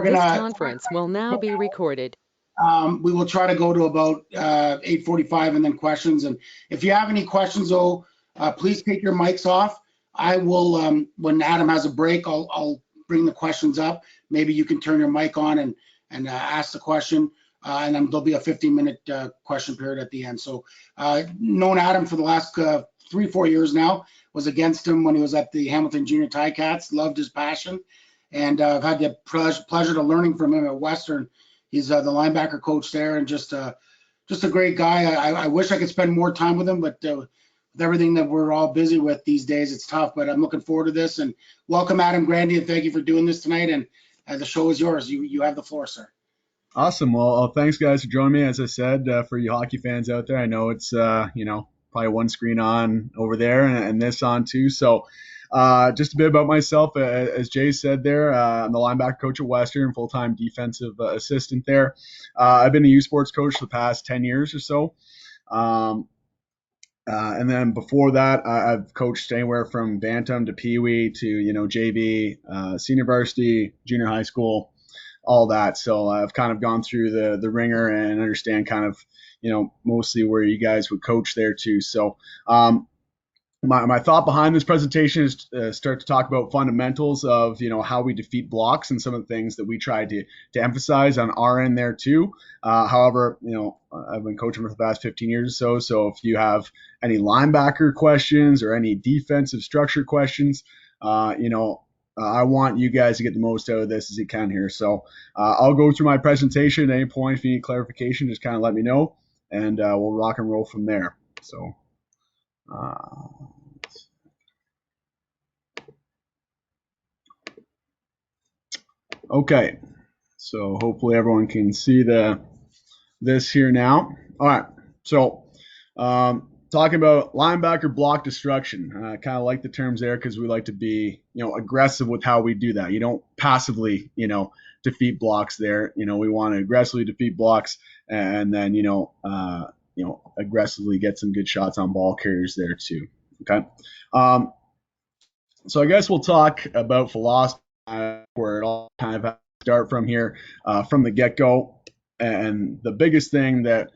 This conference will now be recorded. We will try to go to about 8:45 and then questions. And if you have any questions, though, please take your mics off. I will, when Adam has a break, I'll bring the questions up. Maybe you can turn your mic on and ask the question. And then there'll be a 15-minute question period at the end. So known Adam for the last 3-4 years now. Was against him when he was at the Hamilton Junior Ticats. Loved his passion. And I've had the pleasure to learning from him at Western. He's the linebacker coach there, and just a great guy. I wish I could spend more time with him, but with everything that we're all busy with these days, it's tough. But I'm looking forward to this. And welcome, Adam, Grandy, and thank you for doing this tonight. And the show is yours. You have the floor, sir. Awesome. Well, thanks, guys, for joining me. As I said, for you hockey fans out there, I know it's probably one screen on over there and this on too. So just a bit about myself. As Jay said there, I'm the linebacker coach at Western, full-time defensive assistant there. I've been a U Sports coach the past 10 years or so. And then before that, I've coached anywhere from Bantam to Pee Wee to, JV, senior varsity, junior high school, all that. So I've kind of gone through the ringer and understand kind of, mostly where you guys would coach there too. So my thought behind this presentation is to start to talk about fundamentals of, how we defeat blocks and some of the things that we try to emphasize on our end there too. However, I've been coaching for the past 15 years or so. So if you have any linebacker questions or any defensive structure questions, I want you guys to get the most out of this as you can here. So I'll go through my presentation at any point. If you need clarification, just kind of let me know, and we'll rock and roll from there. So. Okay, so hopefully everyone can see this here now. All right, so talking about linebacker block destruction. I kind of like the terms there because we like to be, aggressive with how we do that. You don't passively, defeat blocks there. We want to aggressively defeat blocks and then, aggressively get some good shots on ball carriers there too. Okay. So I guess we'll talk about philosophy, where it all kind of has to start from here, from the get-go. And the biggest thing that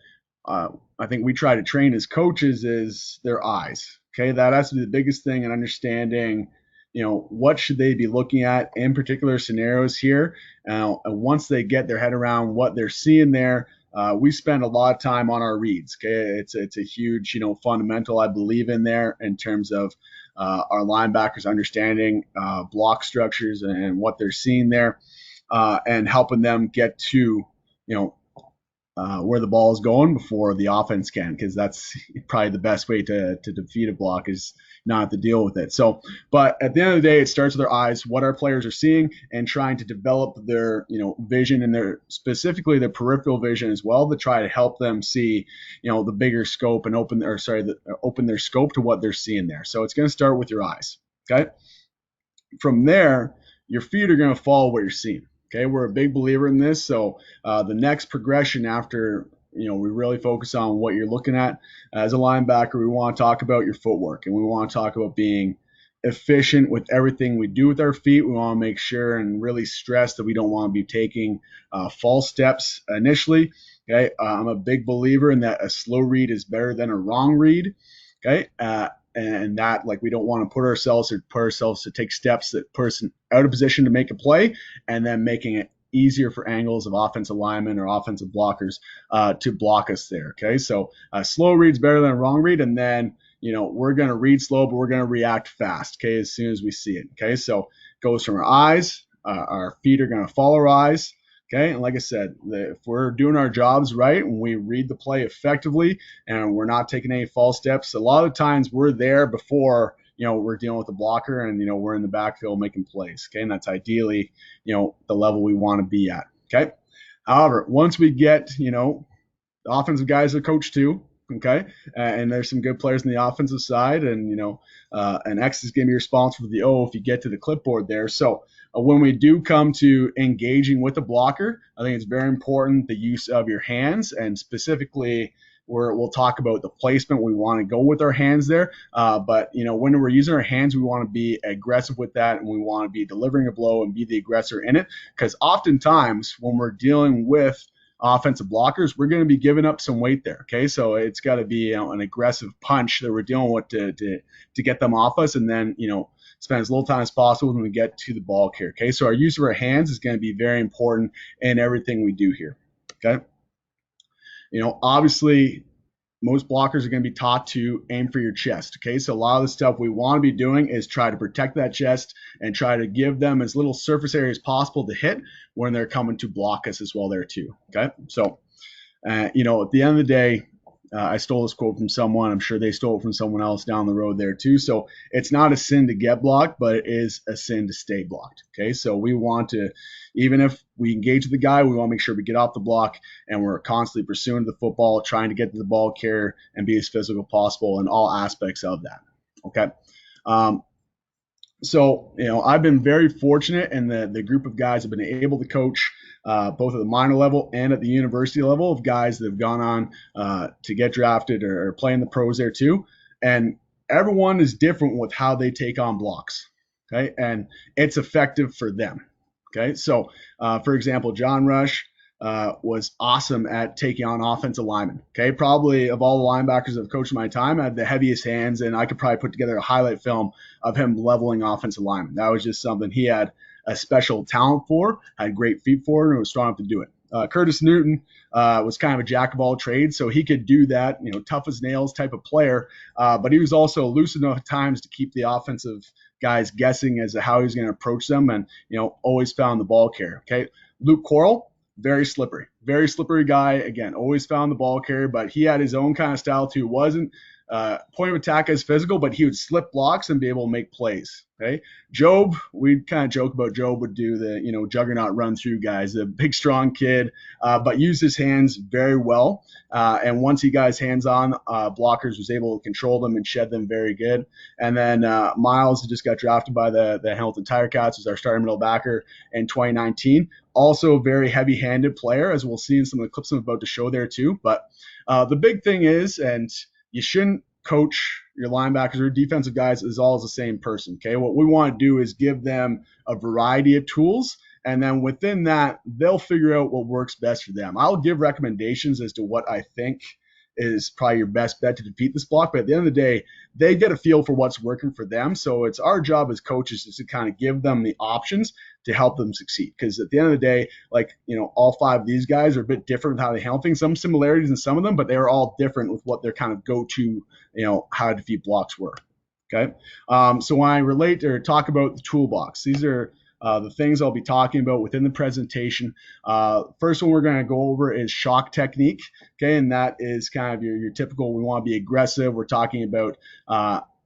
I think we try to train as coaches is their eyes. Okay, that has to be the biggest thing in understanding, what should they be looking at in particular scenarios here. And once they get their head around what they're seeing there, we spend a lot of time on our reads. Okay, it's a huge, fundamental I believe in there in terms of our linebackers understanding block structures and what they're seeing there, and helping them get to, where the ball is going before the offense can, because that's probably the best way to defeat a block is not have to deal with it. So, but at the end of the day, it starts with their eyes, what our players are seeing, and trying to develop their, vision and their specifically their peripheral vision as well to try to help them see, the bigger scope and open their scope to what they're seeing there. So it's going to start with your eyes. Okay. From there, your feet are going to follow what you're seeing. Okay, we're a big believer in this. So the next progression after, we really focus on what you're looking at. As a linebacker, we want to talk about your footwork, and we want to talk about being efficient with everything we do with our feet. We want to make sure and really stress that we don't want to be taking false steps initially. Okay, I'm a big believer in that a slow read is better than a wrong read. Okay, and that, like, we don't want to put ourselves to take steps that person out of position to make a play and then making it easier for angles of offensive linemen or offensive blockers to block us there. Okay, so a slow read's better than a wrong read, and then we're going to read slow, but we're going to react fast. Okay, as soon as we see it. Okay, so it goes from our eyes, our feet are going to follow our eyes. Okay, and like I said, if we're doing our jobs right and we read the play effectively and we're not taking any false steps, a lot of times we're there before, we're dealing with the blocker and, we're in the backfield making plays. Okay, and that's ideally, the level we want to be at. Okay, however, once we get, the offensive guys are coached too. Okay, and there's some good players on the offensive side, and and X is going to be responsible for the O if you get to the clipboard there. So when we do come to engaging with the blocker, I think it's very important the use of your hands, and specifically where we'll talk about the placement we want to go with our hands there. But when we're using our hands, we want to be aggressive with that, and we want to be delivering a blow and be the aggressor in it. Because oftentimes when we're dealing with offensive blockers, we're going to be giving up some weight there. Okay, so it's got to be an aggressive punch that we're dealing with to get them off us, and then spend as little time as possible when we get to the ball carrier. Okay, so our use of our hands is going to be very important in everything we do here. Okay, obviously most blockers are going to be taught to aim for your chest. Okay, so a lot of the stuff we want to be doing is try to protect that chest and try to give them as little surface area as possible to hit when they're coming to block us as well there too. Okay, so at the end of the day, I stole this quote from someone. I'm sure they stole it from someone else down the road there too. So it's not a sin to get blocked, but it is a sin to stay blocked. Okay, so we want to, even if we engage with the guy, we want to make sure we get off the block and we're constantly pursuing the football, trying to get to the ball carrier and be as physical as possible in all aspects of that. Okay. So, I've been very fortunate in the group of guys I've been able to coach both at the minor level and at the university level of guys that have gone on to get drafted or play in the pros there too. And everyone is different with how they take on blocks. Okay. And it's effective for them. Okay. So, for example, John Rush was awesome at taking on offensive linemen. Okay, probably of all the linebackers I've coached in my time, I had the heaviest hands, and I could probably put together a highlight film of him leveling offensive linemen. That was just something he had a special talent for, had great feet for, and was strong enough to do it. Curtis Newton was kind of a jack of all trades, so he could do that, tough as nails type of player, but he was also elusive enough at times to keep the offensive guys guessing as to how he was going to approach them, and always found the ball carrier. Okay, Luke Corral, very slippery guy. Again, always found the ball carrier, but he had his own kind of style too. Wasn't point of attack as physical, but he would slip blocks and be able to make plays. Okay, Job, we kind of joke about Job would do the juggernaut run through guys, a big strong kid, but used his hands very well. And once he got his hands on blockers, was able to control them and shed them very good. And then Miles, who just got drafted by the Hamilton Tiger Cats, was our starting middle backer in 2019. Also a very heavy-handed player, as we'll see in some of the clips I'm about to show there too. But the big thing is, and you shouldn't coach your linebackers or defensive guys as all as the same person. Okay, what we want to do is give them a variety of tools, and then within that, they'll figure out what works best for them. I'll give recommendations as to what I think is probably your best bet to defeat this block, but at the end of the day, they get a feel for what's working for them. So it's our job as coaches is to kind of give them the options to help them succeed. Because at the end of the day, all five of these guys are a bit different with how they handle things. Some similarities in some of them, but they're all different with what their kind of go-to, how to defeat blocks were. Okay. So when I relate or talk about the toolbox, these are the things I'll be talking about within the presentation. First one we're going to go over is shock technique. Okay, and that is kind of your typical, we want to be aggressive. We're talking about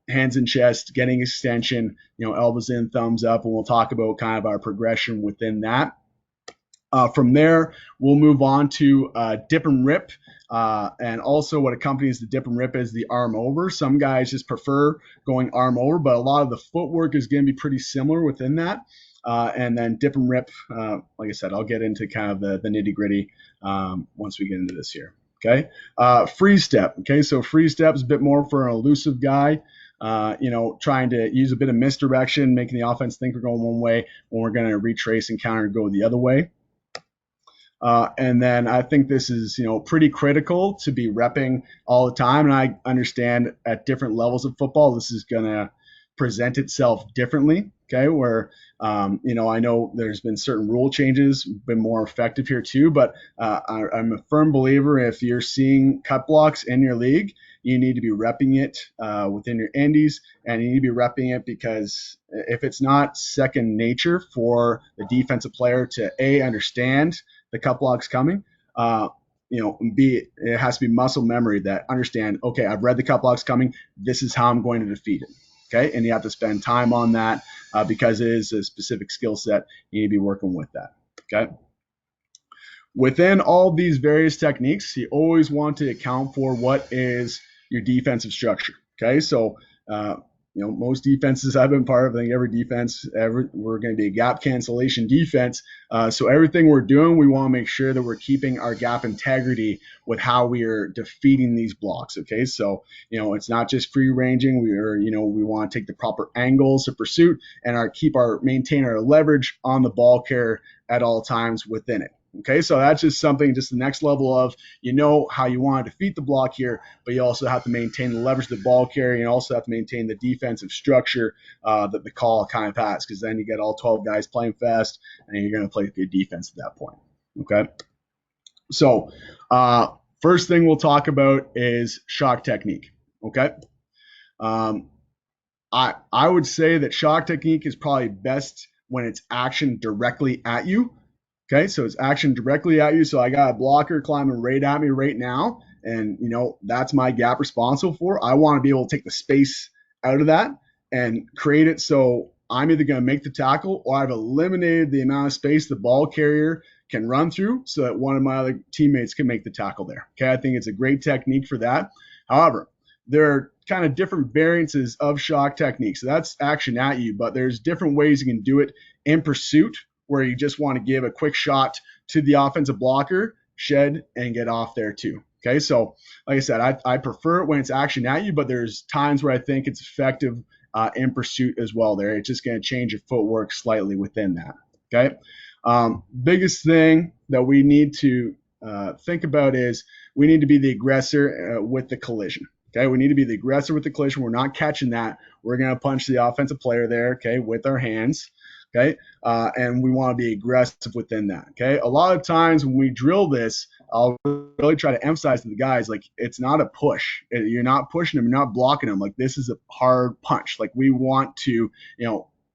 hands and chest, getting extension, elbows in, thumbs up, and we'll talk about kind of our progression within that. From there, we'll move on to dip and rip. And also what accompanies the dip and rip is the arm over. Some guys just prefer going arm over, but a lot of the footwork is going to be pretty similar within that. And then dip and rip, like I said, I'll get into kind of the nitty gritty once we get into this here. Okay. Freeze step. Okay. So freeze step is a bit more for an elusive guy. Trying to use a bit of misdirection, making the offense think we're going one way when we're going to retrace and counter and go the other way. And then I think this is, pretty critical to be repping all the time. And I understand at different levels of football, this is going to present itself differently. Okay. Where, I know there's been certain rule changes, been more effective here too, but I'm a firm believer if you're seeing cut blocks in your league, you need to be repping it within your indies, and you need to be repping it because if it's not second nature for the defensive player to understand the cut blocks coming, B, it has to be muscle memory that understand, okay, I've read the cut blocks coming. This is how I'm going to defeat it. Okay. And you have to spend time on that because it is a specific skill set. You need to be working with that. Okay. Within all these various techniques, you always want to account for what is your defensive structure. Okay. So most defenses I've been part of, I think every defense, we're going to be a gap cancellation defense. So everything we're doing, we want to make sure that we're keeping our gap integrity with how we are defeating these blocks. Okay, so it's not just free ranging. We want to take the proper angles of pursuit and maintain our leverage on the ball carrier at all times within it. Okay, so that's just the next level of how you want to defeat the block here, but you also have to maintain the leverage of the ball carrier, and you also have to maintain the defensive structure that the call kind of has, because then you get all 12 guys playing fast, and you're going to play good defense at that point. Okay, so first thing we'll talk about is shock technique. Okay, I would say that shock technique is probably best when it's action directly at you. Okay, so it's action directly at you. So I got a blocker climbing right at me right now, and that's my gap responsible for. I want to be able to take the space out of that and create it so I'm either going to make the tackle or I've eliminated the amount of space the ball carrier can run through so that one of my other teammates can make the tackle there. Okay, I think it's a great technique for that. However, there are kind of different variances of shock technique. So that's action at you, but there's different ways you can do it in pursuit, where you just want to give a quick shot to the offensive blocker, shed, and get off there too. Okay, so like I said, I prefer it when it's action at you, but there's times where I think it's effective in pursuit as well there. It's just going to change your footwork slightly within that. Okay, biggest thing that we need to think about is we need to be the aggressor with the collision. Okay, we need to be the aggressor with the collision. We're not catching that. We're going to punch the offensive player there, okay, with our hands. Okay, and we want to be aggressive within that. Okay, a lot of times when we drill this, I'll really try to emphasize to the guys, like, it's not a push. You're not pushing them, you're not blocking them. Like, this is a hard punch. Like, we want to,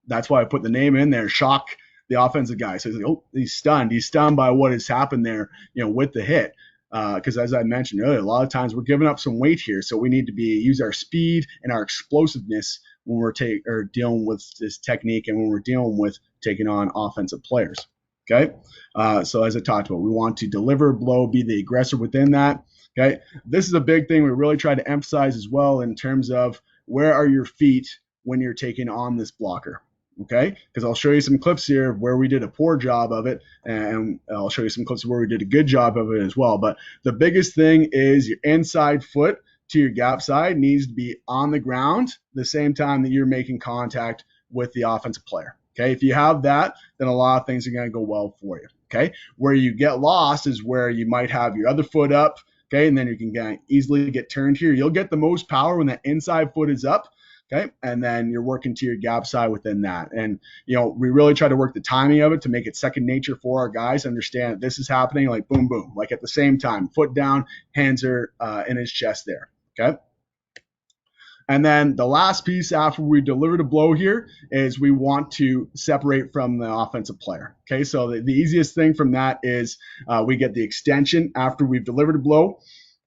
that's why I put the name in there, shock the offensive guy. So he's like, oh, he's stunned. He's stunned by what has happened there, with the hit. Because as I mentioned earlier, a lot of times we're giving up some weight here, so we need to use our speed and our explosiveness when we're dealing with this technique and when we're dealing with taking on offensive players. Okay, so as I talked about, we want to deliver a blow, be the aggressor within that. Okay, this is a big thing we really try to emphasize as well in terms of where are your feet when you're taking on this blocker. Okay, because I'll show you some clips here where we did a poor job of it, and I'll show you some clips where we did a good job of it as well. But the biggest thing is your inside foot to your gap side needs to be on the ground the same time that you're making contact with the offensive player. Okay, if you have that, then a lot of things are going to go well for you. Okay, where you get lost is where you might have your other foot up. Okay, and then you can easily get turned here. You'll get the most power when that inside foot is up. Okay, and then you're working to your gap side within that. And, we really try to work the timing of it to make it second nature for our guys, understand this is happening, like boom, boom, like at the same time, foot down, hands are in his chest there. Okay. And then the last piece after we deliver the blow here is we want to separate from the offensive player. Okay, so the easiest thing from that is we get the extension after we've delivered a blow.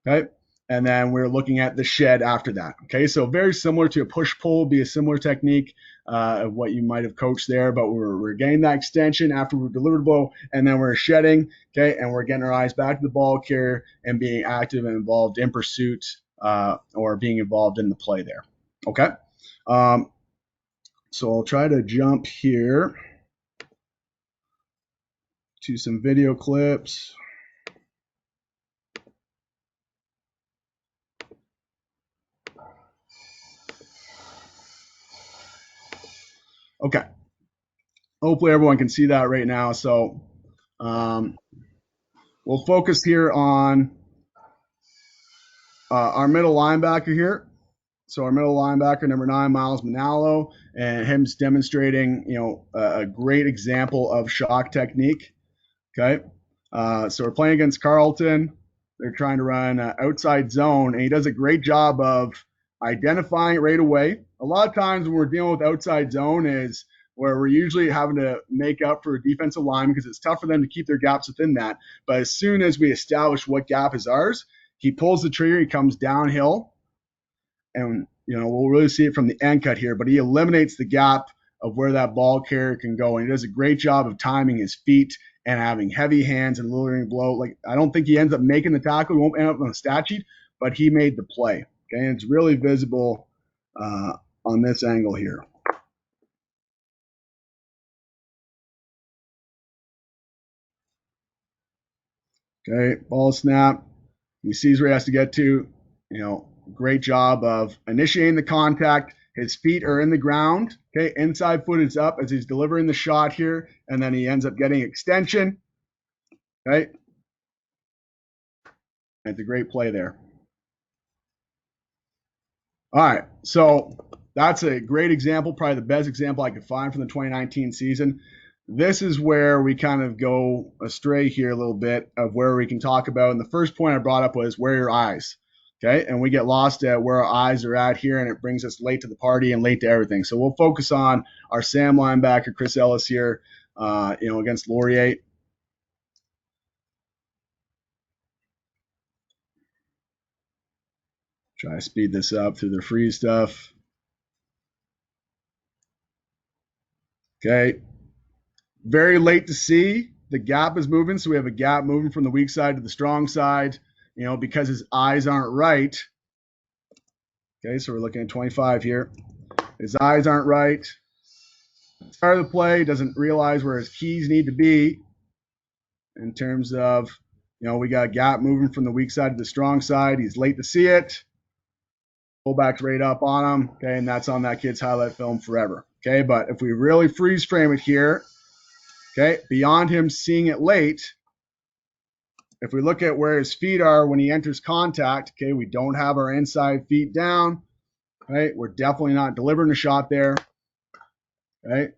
Okay. And then we're looking at the shed after that. Okay, so very similar to a push-pull, be a similar technique of what you might have coached there, but we're getting that extension after we've delivered the blow, and then we're shedding, okay, and we're getting our eyes back to the ball carrier and being active and involved in pursuit or being involved in the play there. Okay, so I'll try to jump here to some video clips. Okay. Hopefully everyone can see that right now. So we'll focus here on our middle linebacker here. So our middle linebacker, number 9, Miles Manalo, and him's demonstrating, a great example of shock technique. Okay. So we're playing against Carleton. They're trying to run outside zone, and he does a great job of identifying it right away. A lot of times when we're dealing with outside zone is where we're usually having to make up for a defensive line because it's tough for them to keep their gaps within that. But as soon as we establish what gap is ours, he pulls the trigger, he comes downhill, and we'll really see it from the end cut here, but he eliminates the gap of where that ball carrier can go, and he does a great job of timing his feet and having heavy hands and luring blow. Like, I don't think he ends up making the tackle. He won't end up on the stat sheet, but he made the play. Okay, and it's really visible on on this angle here. Okay, ball snap. He sees where he has to get to. Great job of initiating the contact. His feet are in the ground. Okay, inside foot is up as he's delivering the shot here, and then he ends up getting extension. Okay, it's a great play there. All right, so that's a great example, probably the best example I could find from the 2019 season. This is where we kind of go astray here a little bit of where we can talk about. And the first point I brought up was where are your eyes? Okay, and we get lost at where our eyes are at here, and it brings us late to the party and late to everything. So we'll focus on our Sam linebacker, Chris Ellis here, against Laurier. Try to speed this up through the freeze stuff. Okay, very late to see. The gap is moving, so we have a gap moving from the weak side to the strong side, because his eyes aren't right. Okay, so we're looking at 25 here. His eyes aren't right. Start of the play, doesn't realize where his keys need to be in terms of, we got a gap moving from the weak side to the strong side. He's late to see it. Fullback's right up on him. Okay, and that's on that kid's highlight film forever. Okay, but if we really freeze frame it here, okay, beyond him seeing it late, if we look at where his feet are when he enters contact, okay, we don't have our inside feet down. Right, we're definitely not delivering a shot there. Right,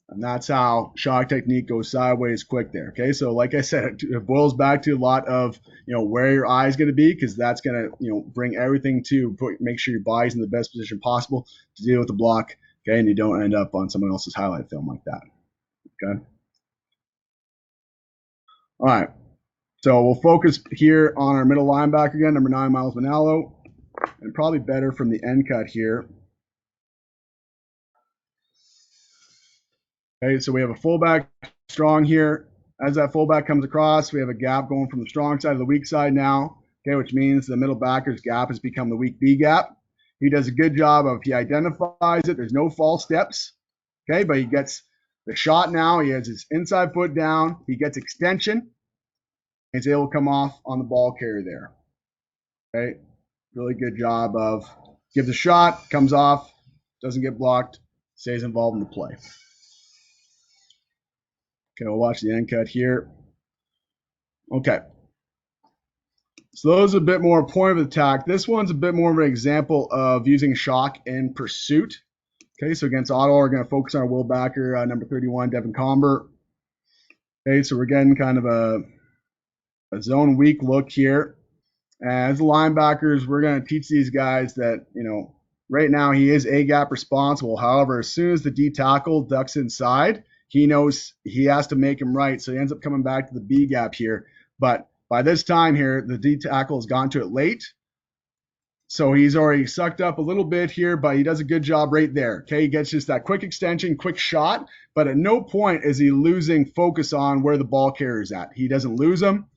and that's how shot technique goes sideways quick there. Okay, so like I said, it boils back to a lot of where your eye is going to be, because that's going to bring everything to make sure your body's in the best position possible to deal with the block. Okay, and you don't end up on someone else's highlight film like that. Okay. All right. So we'll focus here on our middle linebacker again, number 9, Miles Manalo, and probably better from the end cut here. Okay, so we have a fullback strong here. As that fullback comes across, we have a gap going from the strong side to the weak side now, okay, which means the middle backer's gap has become the weak B gap. He does a good job of, he identifies it. There's no false steps, okay, but he gets the shot now. He has his inside foot down. He gets extension. He's able to come off on the ball carrier there. Okay, really good job of gives a shot, comes off, doesn't get blocked, stays involved in the play. Okay, we'll watch the end cut here. Okay. So those are a bit more point of attack. This one's a bit more of an example of using shock in pursuit. Okay, so against Ottawa, we're going to focus on our Will backer, number 31, Devin Comber. Okay, so we're getting kind of a zone weak look here. As the linebackers, we're going to teach these guys that, right now he is A-gap responsible. However, as soon as the D tackle ducks inside, he knows he has to make him right. So he ends up coming back to the B gap here. But by this time here, the D tackle has gone to it late. So he's already sucked up a little bit here, but he does a good job right there. Okay, he gets just that quick extension, quick shot, but at no point is he losing focus on where the ball carrier is at. He doesn't lose him.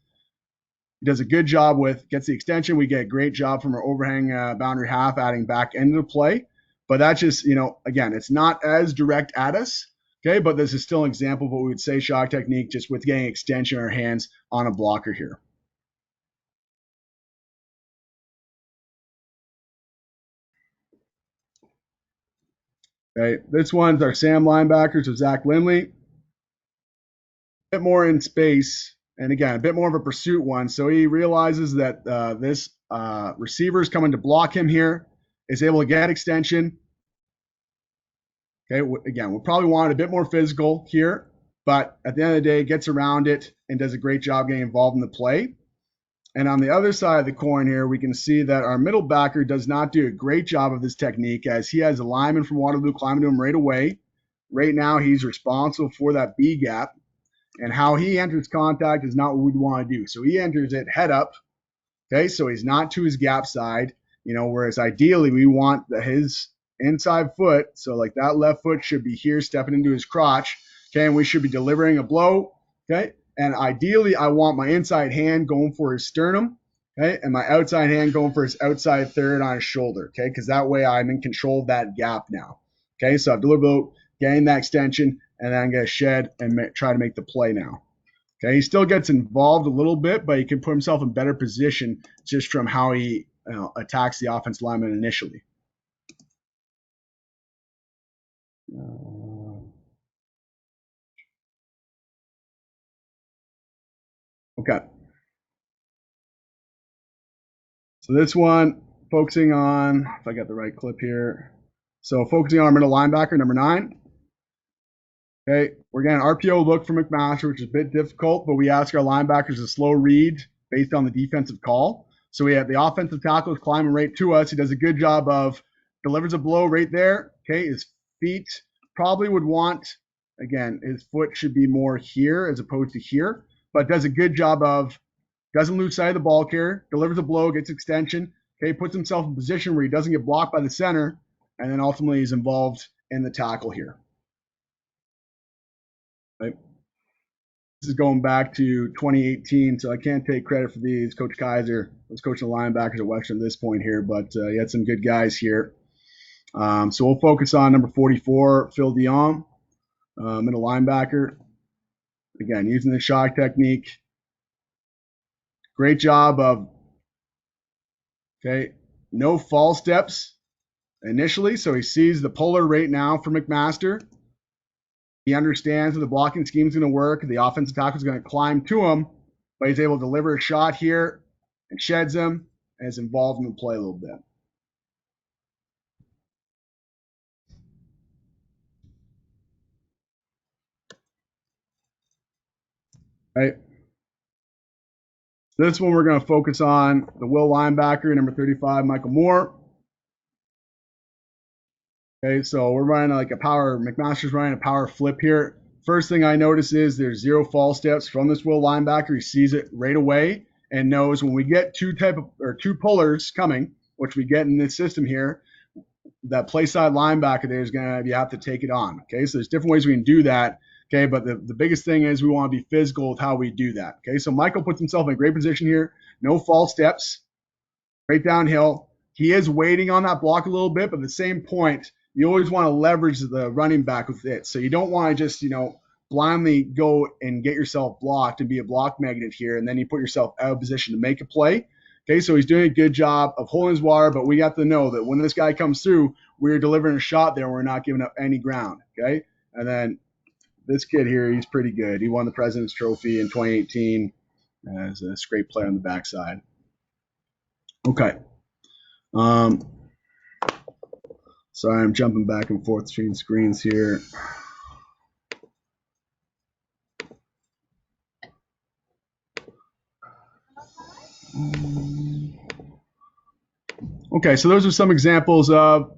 He does a good job gets the extension. We get a great job from our overhang boundary half, adding back into the play. But that's just, again, it's not as direct at us. Okay, but this is still an example of what we would say shock technique, just with getting extension in our hands on a blocker here. Okay, this one's our Sam linebacker, so Zach Lindley. A bit more in space, and again, a bit more of a pursuit one. So he realizes that this receiver is coming to block him here, is able to get extension. Okay, again, we'll probably want it a bit more physical here, but at the end of the day, gets around it and does a great job getting involved in the play. And on the other side of the coin here, we can see that our middle backer does not do a great job of this technique, as he has a lineman from Waterloo climbing to him right away. Right now, he's responsible for that B gap, and how he enters contact is not what we'd want to do. So he enters it head up, okay, so he's not to his gap side, whereas ideally we want his inside foot, so like that left foot should be here stepping into his crotch, okay, and we should be delivering a blow, okay, and ideally I want my inside hand going for his sternum, Okay, and my outside hand going for his outside third on his shoulder. Okay, because that way I'm in control of that gap now. Okay, so I've deliberately gained that extension, and then I'm going to shed and try to make the play now. Okay, he still gets involved a little bit, but he can put himself in better position just from how he attacks the offensive lineman initially. Okay. So this one, focusing on, if I got the right clip here. So focusing on our middle linebacker, number 9. Okay, we're getting an RPO look from McMaster, which is a bit difficult, but we ask our linebackers to slow read based on the defensive call. So we have the offensive tackle is climbing right to us. He does a good job of delivers a blow right there. Okay, his feet probably would want, again, his foot should be more here as opposed to here, but does a good job of doesn't lose sight of the ball carrier, delivers a blow, gets extension. Okay, puts himself in a position where he doesn't get blocked by the center, and then ultimately he's involved in the tackle here. Right. This is going back to 2018, so I can't take credit for these. Coach Kaiser was coaching the linebackers at Western at this point here, but he had some good guys here. So we'll focus on number 44, Phil Dion, middle linebacker. Again, using the shock technique. Great job of, okay, no fall steps initially, so he sees the puller right now for McMaster. He understands that the blocking scheme is going to work. The offensive tackle is going to climb to him, but he's able to deliver a shot here and sheds him and is involved in the play a little bit. Right. This one we're going to focus on the will linebacker, number 35, Michael Moore. Okay, so we're running like a power, McMaster's running a power flip here. First thing I notice is there's 0 fall steps from this will linebacker. He sees it right away and knows when we get two pullers coming, which we get in this system here, that play side linebacker there is going to, you have to take it on. Okay, so there's different ways we can do that. Okay, but the biggest thing is we want to be physical with how we do that. Okay, so Michael puts himself in a great position here. No false steps, right downhill. He is waiting on that block a little bit, but at the same point, you always want to leverage the running back with it. So you don't want to just, blindly go and get yourself blocked and be a block magnet here, and then you put yourself out of position to make a play. Okay, so he's doing a good job of holding his water, but we have to know that when this guy comes through, we're delivering a shot there. We're not giving up any ground. Okay, and then this kid here, he's pretty good. He won the President's Trophy in 2018 as a great player on the backside. Okay. Sorry, I'm jumping back and forth between screens here. Okay, so those are some examples of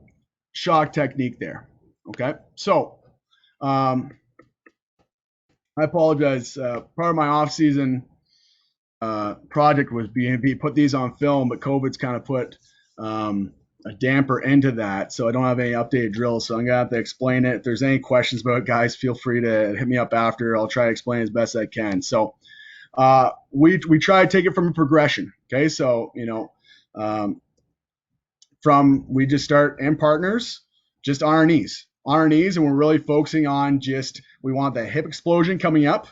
shock technique there. Okay, so I apologize. Part of my off-season project was being put these on film, but COVID's kind of put a damper into that, so I don't have any updated drills, so I'm gonna have to explain it. If there's any questions about it, guys, feel free to hit me up after. I'll try to explain as best I can. So we try to take it from a progression. Okay, so we just start in partners, just on our knees, and we're really focusing on we want the hip explosion coming up,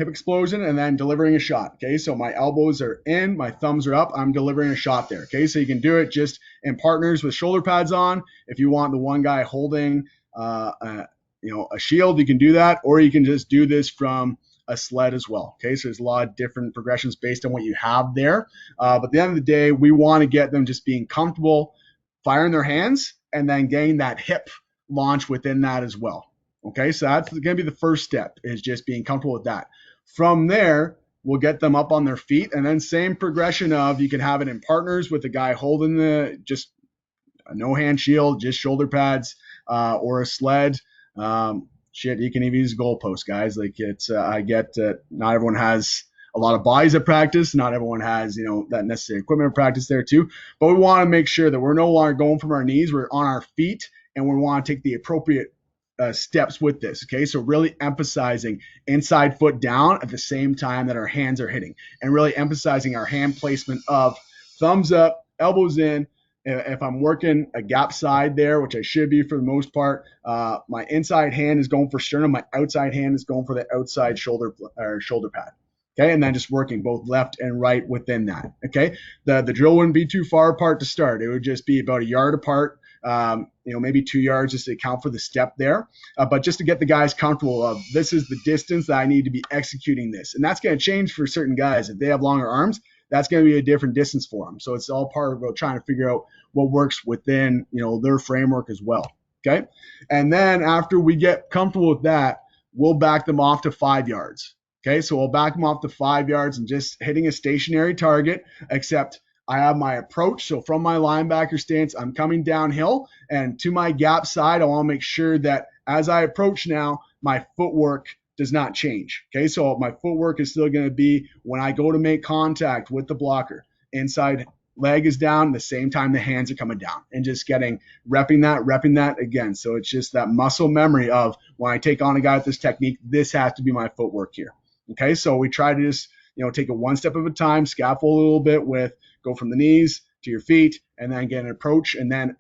and then delivering a shot. Okay, so my elbows are in, my thumbs are up, I'm delivering a shot there. Okay, so you can do it just in partners with shoulder pads on. If you want the one guy holding a shield, you can do that, or you can just do this from a sled as well. Okay, so there's a lot of different progressions based on what you have there. But at the end of the day, we want to get them just being comfortable firing their hands and then getting that hip launch within that as well. Okay, so that's going to be the first step, is just being comfortable with that. From there, we'll get them up on their feet, and then same progression of, you can have it in partners with the guy holding just a no hand shield, just shoulder pads, or a sled. You can even use goalposts, guys. Like I get that not everyone has a lot of bodies at practice. Not everyone has, that necessary equipment at practice there too. But we want to make sure that we're no longer going from our knees. We're on our feet, and we want to take the appropriate steps with this. Okay, so really emphasizing inside foot down at the same time that our hands are hitting, and really emphasizing our hand placement of thumbs up, elbows in. If I'm working a gap side there, which I should be for the most part, my inside hand is going for sternum. My outside hand is going for the outside shoulder or shoulder pad. Okay, and then just working both left and right within that. Okay, the drill wouldn't be too far apart to start. It would just be about a yard apart, maybe 2 yards just to account for the step there. But just to get the guys comfortable of this is the distance that I need to be executing this. And that's going to change for certain guys. If they have longer arms, that's going to be a different distance for them. So it's all part of trying to figure out what works within, their framework as well. Okay. And then after we get comfortable with that, we'll back them off to 5 yards. Okay. So we'll back them off to 5 yards and just hitting a stationary target, except I have my approach. So from my linebacker stance, I'm coming downhill, and to my gap side, I want to make sure that as I approach now, my footwork does not change. Okay, so my footwork is still going to be when I go to make contact with the blocker, inside leg is down, the same time the hands are coming down, and just repping that again. So it's just that muscle memory of when I take on a guy with this technique, this has to be my footwork here. Okay, so we try to just take it one step at a time, scaffold a little bit with go from the knees to your feet, and then get an approach. And then,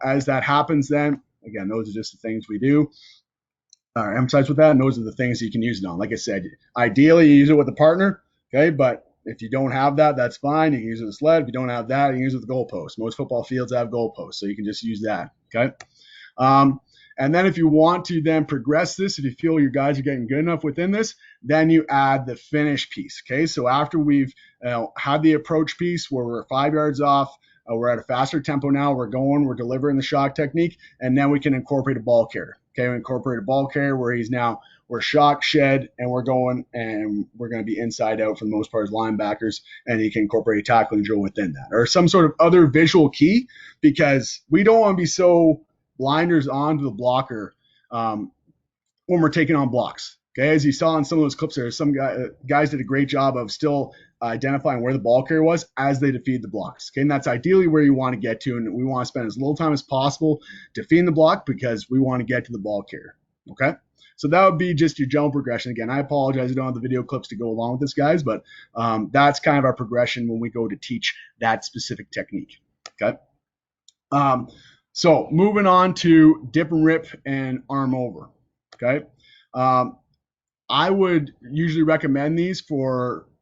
as that happens, then again, those are just the things we do. Emphasize with that, and those are the things you can use it on. Like I said, ideally you use it with a partner, okay? But if you don't have that, that's fine. You can use it with a sled. If you don't have that, you can use it with the goalpost. Most football fields have goalposts, so you can just use that, okay? And then if you want to then progress this, if you feel your guys are getting good enough within this, then you add the finish piece, okay? So after we've had the approach piece where we're 5 yards off, we're at a faster tempo now, we're delivering the shock technique, and then we can incorporate a ball carrier. Okay, we incorporate a ball carrier where we're shock, shed, and we're going to be inside out for the most part as linebackers, and you can incorporate a tackling drill within that, or some sort of other visual key, because we don't want to be so blinders onto the blocker when we're taking on blocks. Okay, as you saw in some of those clips there, some guys did a great job of still identifying where the ball carrier was as they defeat the blocks. Okay, and that's ideally where you want to get to, and we want to spend as little time as possible defeating the block because we want to get to the ball carrier. Okay, so that would be just your general progression. Again, I apologize I don't have the video clips to go along with this, guys, but that's kind of our progression when we go to teach that specific technique. Okay, so moving on to dip and rip and arm over. Okay. I would usually recommend these to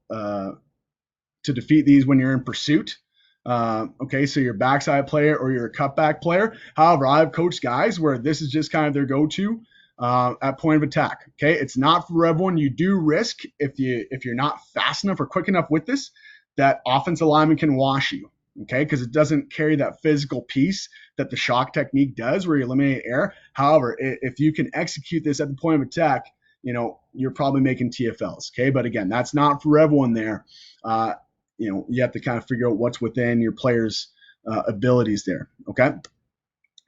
defeat these when you're in pursuit. Okay, so you're a backside player or you're a cutback player. However, I've coached guys where this is just kind of their go-to at point of attack. Okay, it's not for everyone. You do risk if you're not fast enough or quick enough with this, that offensive lineman can wash you. Okay, because it doesn't carry that physical piece that the shock technique does, where you eliminate air. However, if you can execute this at the point of attack, you're probably making TFLs. Okay, but again, that's not for everyone there. You have to kind of figure out what's within your players' abilities there. Okay.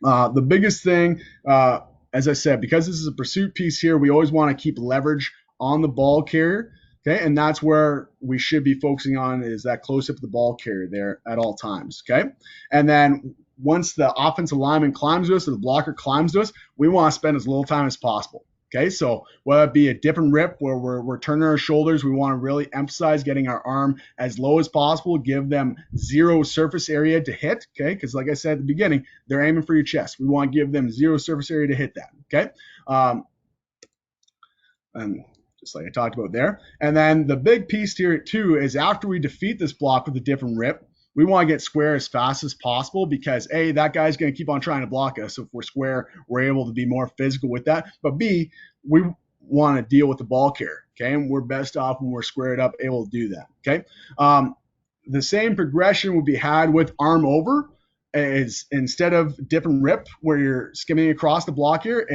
The biggest thing, as I said, because this is a pursuit piece here, we always want to keep leverage on the ball carrier. Okay, and that's where we should be focusing on, is that close up of the ball carrier there at all times. Okay, and then once the offensive lineman climbs to us or the blocker climbs to us, we want to spend as little time as possible. Okay, so whether it be a dip and rip where we're turning our shoulders, we want to really emphasize getting our arm as low as possible, give them zero surface area to hit. Okay, because like I said at the beginning, they're aiming for your chest. We want to give them zero surface area to hit that. Okay, and just like I talked about there. And then the big piece here too is after we defeat this block with a dip and rip, we want to get square as fast as possible, because A, that guy's going to keep on trying to block us. So if we're square, we're able to be more physical with that. But B, we want to deal with the ball carrier. Okay, and we're best off when we're squared up, able to do that. Okay, the same progression would be had with arm over. Is instead of dip and rip where you're skimming across the block here,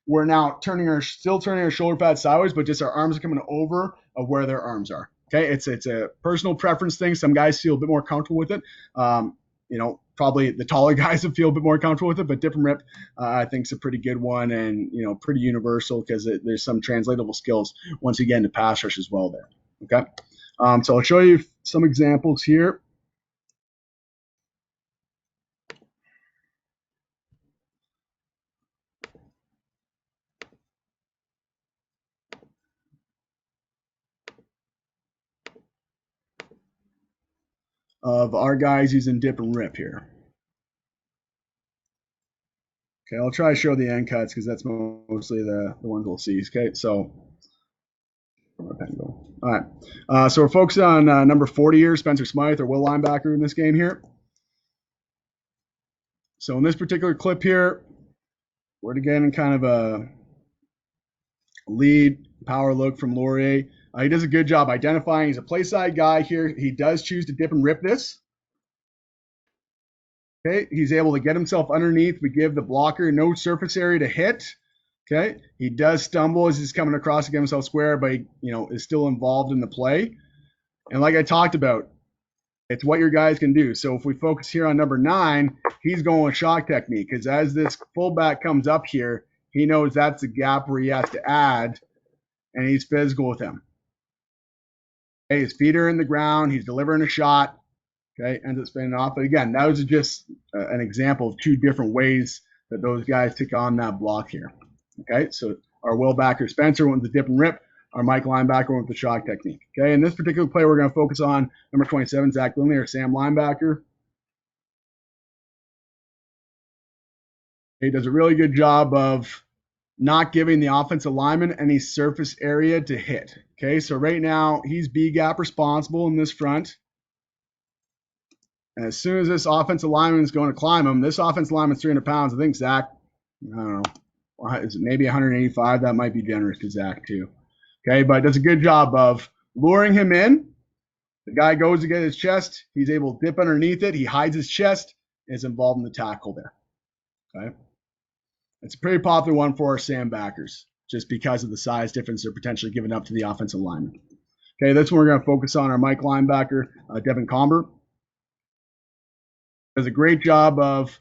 we're now still turning our shoulder pad sideways, but just our arms are coming over of where their arms are. Okay, it's a personal preference thing. Some guys feel a bit more comfortable with it. Probably the taller guys would feel a bit more comfortable with it, but dip and rip, I think, is a pretty good one, and pretty universal, because there's some translatable skills once you get into pass rush as well there. Okay, so I'll show you some examples here. of our guys using dip and rip here. Okay, I'll try to show the end cuts because that's mostly the ones we'll see. Okay, so all right. So we're focusing on number 40 here, Spencer Smythe, our will linebacker in this game here. So in this particular clip here, we're again in kind of a lead power look from Laurier. He does a good job identifying. He's a play side guy here. He does choose to dip and rip this. Okay, he's able to get himself underneath. We give the blocker no surface area to hit. Okay, he does stumble as he's coming across to get himself square, but he, is still involved in the play. And like I talked about, it's what your guys can do. So if we focus here on number 9, he's going with shock technique because as this fullback comes up here, he knows that's the gap where he has to add, and he's physical with him. Okay, his feet are in the ground. He's delivering a shot. Okay, ends up spinning off. But again, that was just an example of 2 different ways that those guys took on that block here. Okay, so our will backer Spencer went with the dip and rip. Our Mike linebacker went with the shock technique. Okay, in this particular play, we're going to focus on number 27, Zach Lindley, or Sam linebacker. He does a really good job of not giving the offensive lineman any surface area to hit. Okay, so right now he's B gap responsible in this front. And as soon as this offensive lineman is going to climb him, this offensive lineman's 300 pounds. I think Zach, I don't know, is it maybe 185? That might be generous to Zach too. Okay, but does a good job of luring him in. The guy goes to get his chest. He's able to dip underneath it. He hides his chest and is involved in the tackle there. Okay. It's a pretty popular one for our Sam backers just because of the size difference they're potentially giving up to the offensive lineman. Okay, this one we're going to focus on our Mike linebacker, Devin Comber. Does a great job of,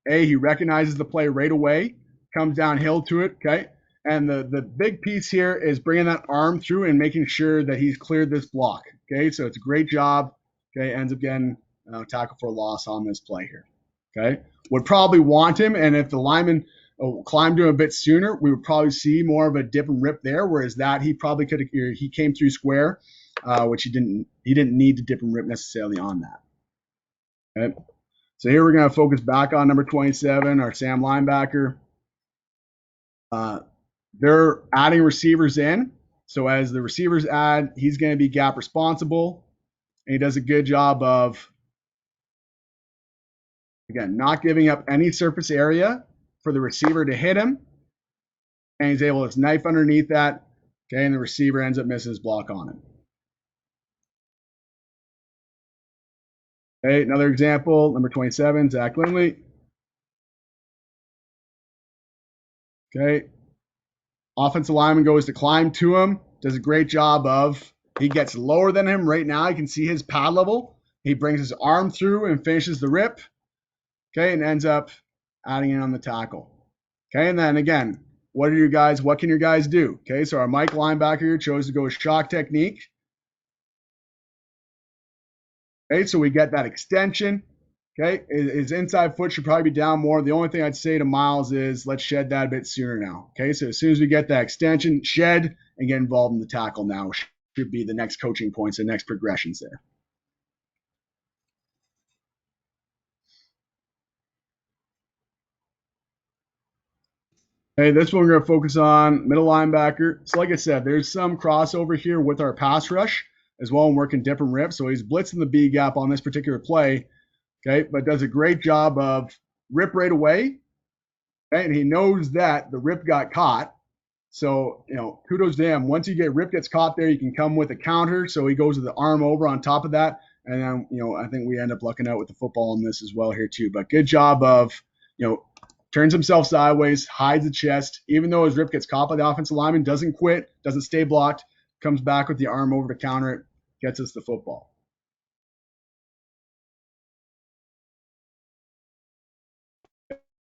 he recognizes the play right away, comes downhill to it, okay? And the big piece here is bringing that arm through and making sure that he's cleared this block, okay? So it's a great job, okay? Ends up getting tackle for a loss on this play here, okay? Would probably want him, and if the lineman climbed to him a bit sooner, we would probably see more of a dip and rip there, whereas that he probably could have, he came through square, which he didn't need to dip and rip necessarily on that, okay? So here we're going to focus back on number 27, our Sam linebacker. They're adding receivers in. So as the receivers add, he's going to be gap responsible. And he does a good job of, again, not giving up any surface area for the receiver to hit him. And he's able to knife underneath that. Okay, and the receiver ends up missing his block on him. Okay, another example, number 27, Zach Lindley. Okay, offensive lineman goes to climb to him, does a great job of, he gets lower than him right now. You can see his pad level. He brings his arm through and finishes the rip. Okay, and ends up adding in on the tackle. Okay, and then again, what can your guys do? Okay, so our Mike linebacker here chose to go with shock technique. Okay, so we get that extension. Okay, his inside foot should probably be down more. The only thing I'd say to Miles is let's shed that a bit sooner now. Okay, so as soon as we get that extension, shed and get involved in the tackle now should be the next coaching points, the next progressions there. Okay, this one we're going to focus on middle linebacker. So like I said, there's some crossover here with our pass rush as well and working dip and rip. So he's blitzing the B gap on this particular play. Okay, but does a great job of rip right away. Okay, and he knows that the rip got caught. So, kudos to him. Once rip gets caught there, you can come with a counter. So he goes with the arm over on top of that. And then, I think we end up lucking out with the football in this as well here too. But good job of, turns himself sideways, hides the chest. Even though his rip gets caught by the offensive lineman, doesn't quit, doesn't stay blocked, comes back with the arm over to counter it, gets us the football.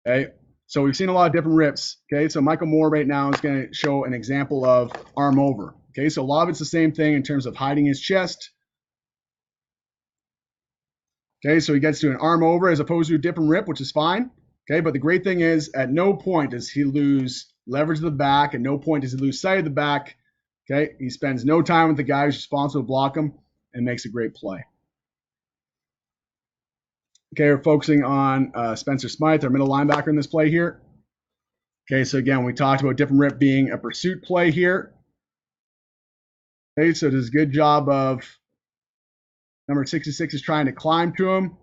Okay, so we've seen a lot of different rips. Okay, so Michael Moore right now is going to show an example of arm over. Okay, so a lot of it's the same thing in terms of hiding his chest. Okay, so he gets to an arm over as opposed to a dip and rip, which is fine. Okay, but the great thing is at no point does he lose leverage of the back, at no point does he lose sight of the back. Okay, he spends no time with the guy who's responsible to block him and makes a great play. Okay, we're focusing on Spencer Smythe, our middle linebacker in this play here. Okay, so again, we talked about different rip being a pursuit play here. Okay, so does a good job of number 66 is trying to climb to him.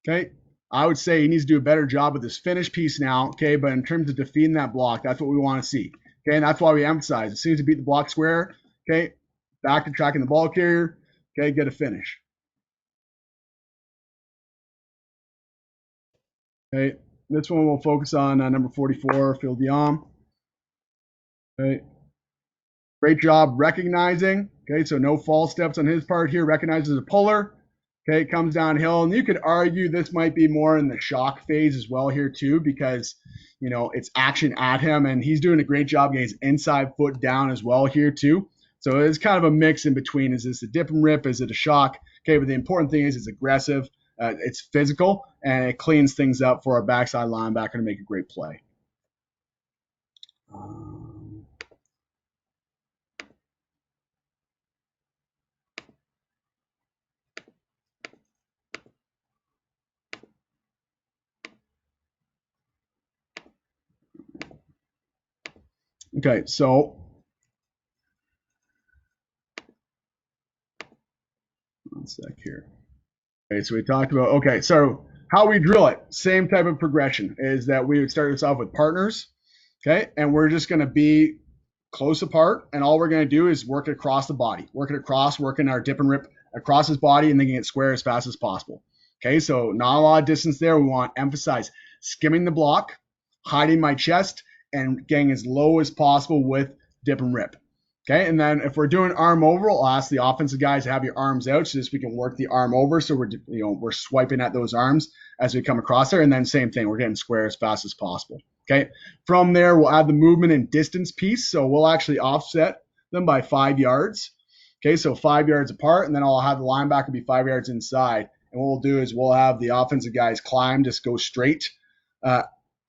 Okay, I would say he needs to do a better job with this finish piece now. Okay, but in terms of defeating that block, that's what we want to see. Okay, and that's why we emphasize as soon as you beat the block square, okay, back to tracking the ball carrier, okay, get a finish. Okay, this one we'll focus on number 44, Phil Diom. Okay, great job recognizing. Okay, so no false steps on his part here. Recognizes a puller. Okay, it comes downhill, and you could argue this might be more in the shock phase as well here too, because it's action at him, and he's doing a great job getting his inside foot down as well here too. So it's kind of a mix in between. Is this a dip and rip? Is it a shock? Okay, but the important thing is it's aggressive, it's physical, and it cleans things up for our backside linebacker to make a great play. Okay, so one sec here. Okay, so we talked about, okay, so how we drill it, same type of progression is that we would start this off with partners, okay, and we're just going to be close apart, and all we're going to do is work it across the body, working our dip and rip across his body and then get square as fast as possible. Okay, so not a lot of distance there. We want to emphasize skimming the block, hiding my chest, and getting as low as possible with dip and rip. Okay, and then if we're doing arm over, I'll ask the offensive guys to have your arms out so we can work the arm over. So we're swiping at those arms as we come across there, and then same thing, we're getting square as fast as possible. Okay, from there we'll add the movement and distance piece. So we'll actually offset them by 5 yards. Okay, so 5 yards apart, and then I'll have the linebacker be 5 yards inside. And what we'll do is we'll have the offensive guys climb, just go straight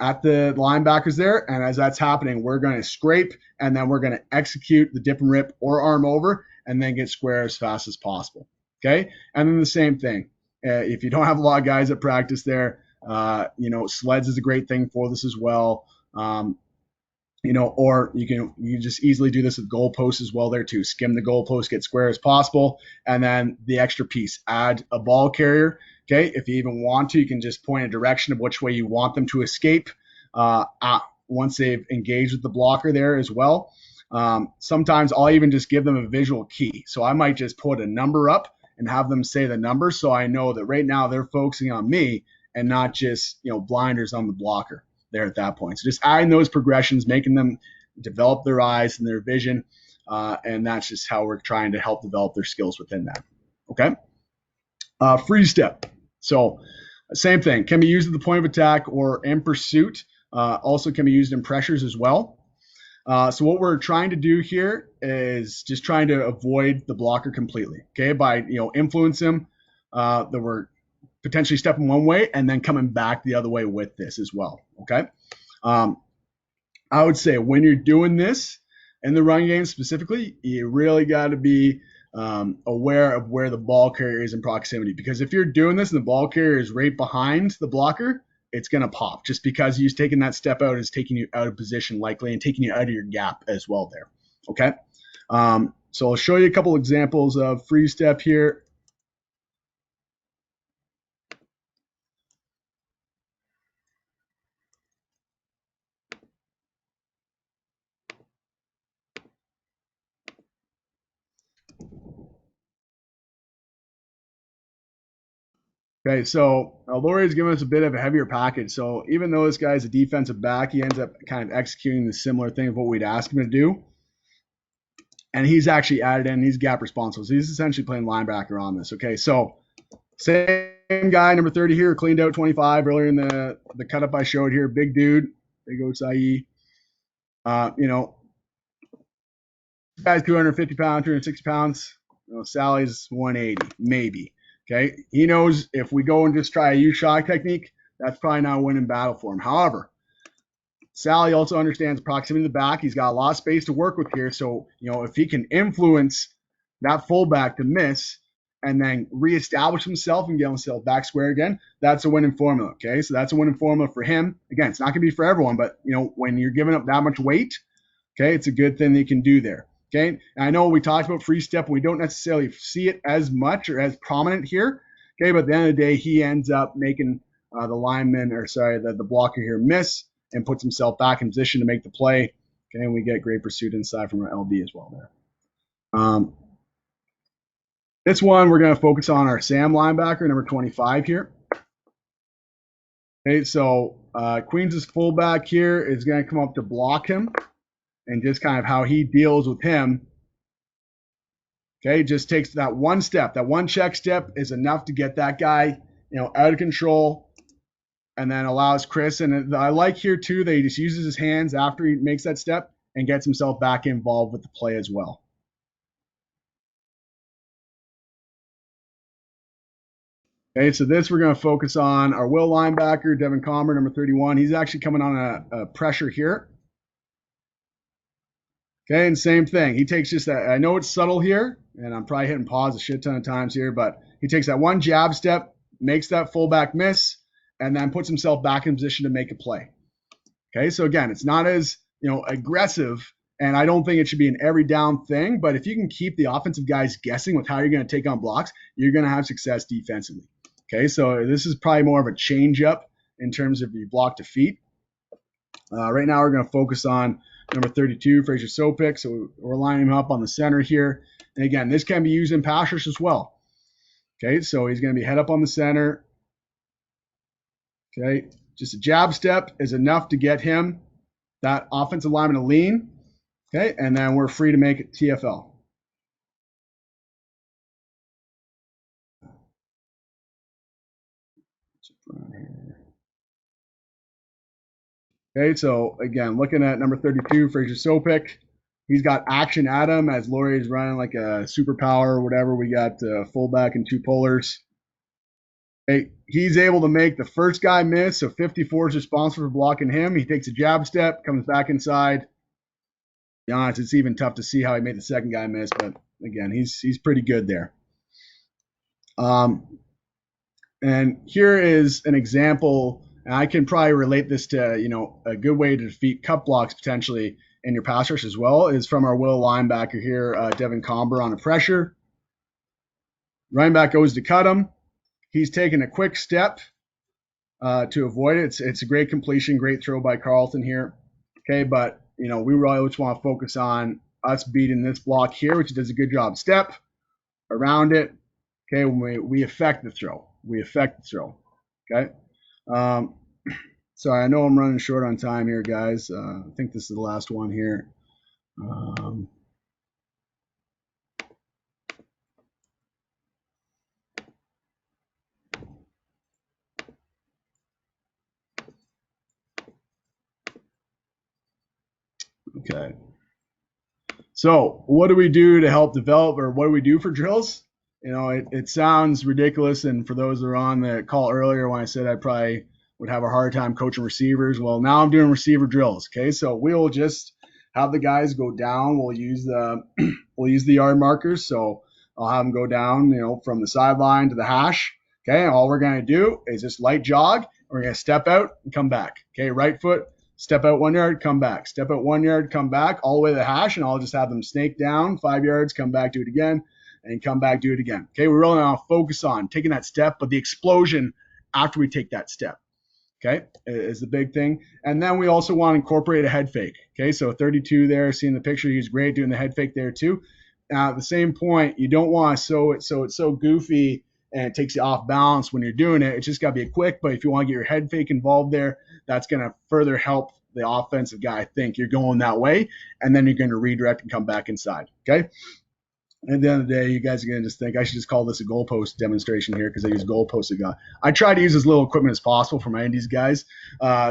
at the linebackers there. And as that's happening, we're going to scrape, and then we're going to execute the dip and rip or arm over, and then get square as fast as possible. Okay, and then the same thing. If you don't have a lot of guys that practice there, sleds is a great thing for this as well. Or you just easily do this with goalposts as well there too. Skim the goalpost, get square as possible, and then the extra piece, add a ball carrier. Okay, if you even want to, you can just point a direction of which way you want them to escape once they've engaged with the blocker there as well. Sometimes I'll even just give them a visual key. So I might just put a number up and have them say the number, so I know that right now they're focusing on me and not just blinders on the blocker there at that point. So just adding those progressions, making them develop their eyes and their vision, and that's just how we're trying to help develop their skills within that. Okay. Free step. So same thing, can be used at the point of attack or in pursuit. Also can be used in pressures as well. So what we're trying to do here is just trying to avoid the blocker completely. Okay, by influence him that we're potentially stepping one way and then coming back the other way with this as well. Okay. I would say when you're doing this in the run game specifically, you really got to be aware of where the ball carrier is in proximity, because if you're doing this and the ball carrier is right behind the blocker, it's going to pop just because he's taking that step out is taking you out of position likely and taking you out of your gap as well there. Okay. So I'll show you a couple examples of free step here. Okay, so Laurie's giving us a bit of a heavier package. So even though this guy's a defensive back, he ends up kind of executing the similar thing of what we'd ask him to do. And he's actually added in, he's gap responsible. So he's essentially playing linebacker on this. Okay, so same guy, number 30 here, cleaned out 25 earlier in the cut up I showed here. Big dude, big Osai. Guy's 250 pounds, 260 pounds. Sally's 180, maybe. Okay, he knows if we go and just try a U-shock technique, that's probably not a winning battle for him. However, Sally also understands proximity to the back. He's got a lot of space to work with here. So, if he can influence that fullback to miss, and then reestablish himself and get himself back square again, that's a winning formula. Okay, so that's a winning formula for him. Again, it's not going to be for everyone, but when you're giving up that much weight, okay, it's a good thing that you can do there. Okay, and I know we talked about free step, and we don't necessarily see it as much or as prominent here. Okay, but at the end of the day, he ends up making the blocker here miss and puts himself back in position to make the play. Okay, and we get great pursuit inside from our LB as well there. This one, we're going to focus on our Sam linebacker, number 25 here. Okay, so Queens' fullback here is going to come up to block him, and just kind of how he deals with him. Okay, just takes that one step. That one check step is enough to get that guy, out of control, and then allows Chris. And I like here too that he just uses his hands after he makes that step and gets himself back involved with the play as well. Okay, so this we're going to focus on our will linebacker, Devin Comber, number 31. He's actually coming on a pressure here. Okay, and same thing. He takes just that. I know it's subtle here, and I'm probably hitting pause a shit ton of times here, but he takes that one jab step, makes that fullback miss, and then puts himself back in position to make a play. Okay, so again, it's not as aggressive, and I don't think it should be an every down thing, but if you can keep the offensive guys guessing with how you're going to take on blocks, you're going to have success defensively. Okay, so this is probably more of a change up in terms of your block to feet. Right now, we're going to focus on number 32, Fraser Sopik. So we're lining him up on the center here. And again, this can be used in pass rush as well. Okay, so he's going to be head up on the center. Okay, just a jab step is enough to get him that offensive lineman to lean. Okay, and then we're free to make it TFL. Okay, so again, looking at number 32, Fraser Sopik, he's got action at him as Laurie is running like a superpower or whatever. We got fullback and two pullers. Okay, he's able to make the first guy miss, so 54 is responsible for blocking him. He takes a jab step, comes back inside. To be honest, it's even tough to see how he made the second guy miss, but again, he's pretty good there. And here is an example. And I can probably relate this to, a good way to defeat cut blocks potentially in your pass rush as well is from our will linebacker here, Devin Comber on a pressure. Running back goes to cut him. He's taking a quick step to avoid it. It's a great completion, great throw by Carlton here. Okay, but, we really just want to focus on us beating this block here, which does a good job. Step around it. Okay, when we affect the throw. Okay. Sorry, I know I'm running short on time here, guys. I think this is the last one here. Okay. So what do we do to help develop, or what do we do for drills? It sounds ridiculous, and for those that are on the call earlier when I said I probably would have a hard time coaching receivers, well, now I'm doing receiver drills. Okay, so we'll just have the guys go down. We'll use the yard markers. So I'll have them go down, from the sideline to the hash. Okay, and all we're going to do is just light jog. We're going to step out and come back. Okay, right foot, step out 1 yard, come back. Step out 1 yard, come back, all the way to the hash, and I'll just have them snake down 5 yards, come back, do it again, and come back, do it again. Okay, we really want to focus on taking that step, but the explosion after we take that step, okay, is the big thing. And then we also want to incorporate a head fake. Okay, so 32 there, seeing the picture, he's great doing the head fake there too. Now, at the same point, you don't want to so it's so goofy and it takes you off balance when you're doing it. It's just got to be a quick, but if you want to get your head fake involved there, that's going to further help the offensive guy think you're going that way, and then you're going to redirect and come back inside, okay? At the end of the day, you guys are going to just think I should just call this a goalpost demonstration here because I use goalposts a lot. I try to use as little equipment as possible for my Indies guys.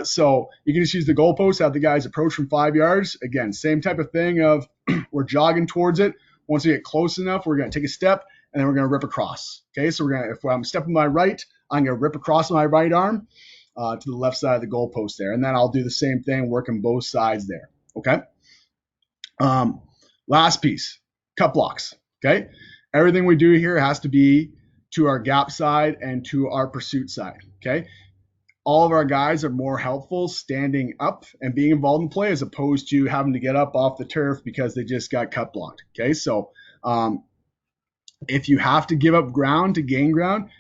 So you can just use the goalpost, have the guys approach from 5 yards. Again, same type of thing of we're jogging towards it. Once we get close enough, we're going to take a step, and then we're going to rip across. Okay, so if I'm stepping my right, I'm going to rip across my right arm to the left side of the goalpost there. And then I'll do the same thing, working both sides there. Okay. Last piece, cut blocks. Okay. Everything we do here has to be to our gap side and to our pursuit side. Okay. All of our guys are more helpful standing up and being involved in play as opposed to having to get up off the turf because they just got cut blocked. Okay. So if you have to give up ground to gain ground,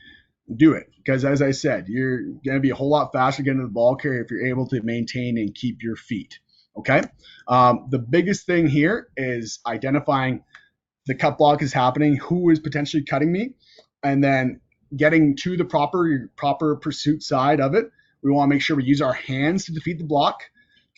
do it. Because as I said, you're going to be a whole lot faster getting to the ball carrier if you're able to maintain and keep your feet. Okay. The biggest thing here is identifying the cut block is happening, who is potentially cutting me, and then getting to the proper pursuit side of it. We want to make sure we use our hands to defeat the block.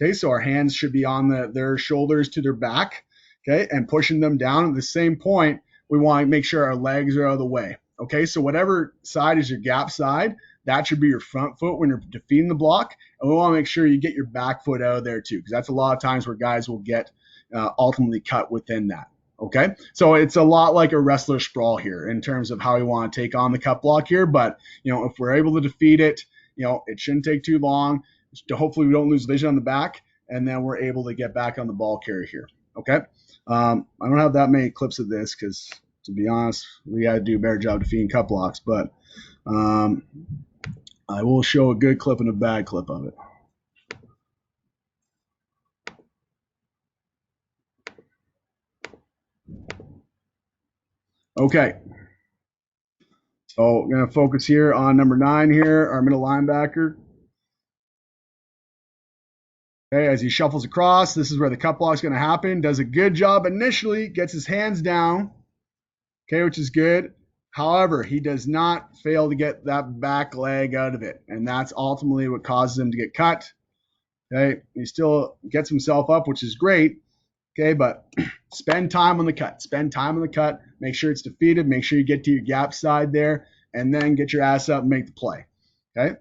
Okay, so our hands should be on their shoulders to their back, okay, and pushing them down. At the same point, we want to make sure our legs are out of the way. Okay, so whatever side is your gap side, that should be your front foot when you're defeating the block. And we want to make sure you get your back foot out of there too, because that's a lot of times where guys will get ultimately cut within that. Okay, so it's a lot like a wrestler sprawl here in terms of how we want to take on the cut block here. But, if we're able to defeat it, it shouldn't take too long. Hopefully we don't lose vision on the back, and then we're able to get back on the ball carrier here. Okay, I don't have that many clips of this because, to be honest, we got to do a better job defeating cut blocks. But I will show a good clip and a bad clip of it. Okay, so we're going to focus here on number 9 here, our middle linebacker. Okay, as he shuffles across, this is where the cut block is going to happen. Does a good job initially, gets his hands down, okay, which is good. However, he does not fail to get that back leg out of it, and that's ultimately what causes him to get cut. Okay, he still gets himself up, which is great. Okay, but spend time on the cut. Spend time on the cut. Make sure it's defeated. Make sure you get to your gap side there, and then get your ass up and make the play. Okay?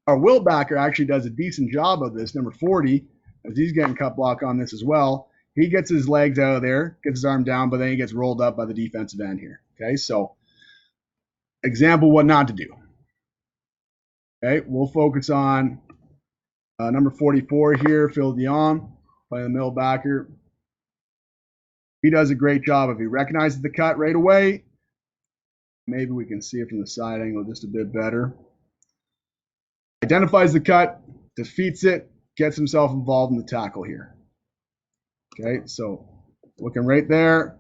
Our Linebacker actually does a decent job of this, number 40, as he's getting cut block on this as well. He gets his legs out of there, gets his arm down, but then he gets rolled up by the defensive end here. Okay, so example what not to do. Okay, we'll focus on number 44 here, Phil Dion, playing the middle backer. He does a great job. If he recognizes the cut right away, maybe we can see it from the side angle just a bit better. Identifies the cut, defeats it, gets himself involved in the tackle here. Okay, so looking right there,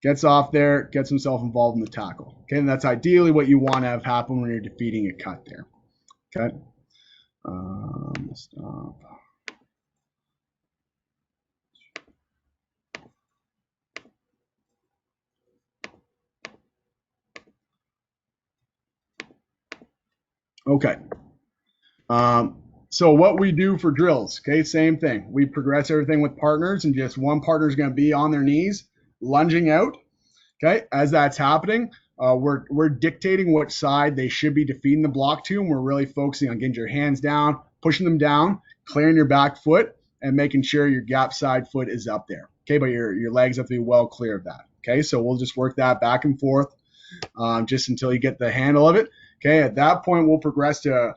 gets off there, gets himself involved in the tackle. Okay, and that's ideally what you want to have happen when you're defeating a cut there. Okay, stop. Okay. So what we do for drills, okay, same thing. We progress everything with partners, and just one partner is going to be on their knees, lunging out. Okay, as that's happening, we're dictating what side they should be defeating the block to, and we're really focusing on getting your hands down, pushing them down, clearing your back foot, and making sure your gap side foot is up there. Okay, but your legs have to be well clear of that. Okay, so we'll just work that back and forth just until you get the handle of it. Okay, at that point, we'll progress to,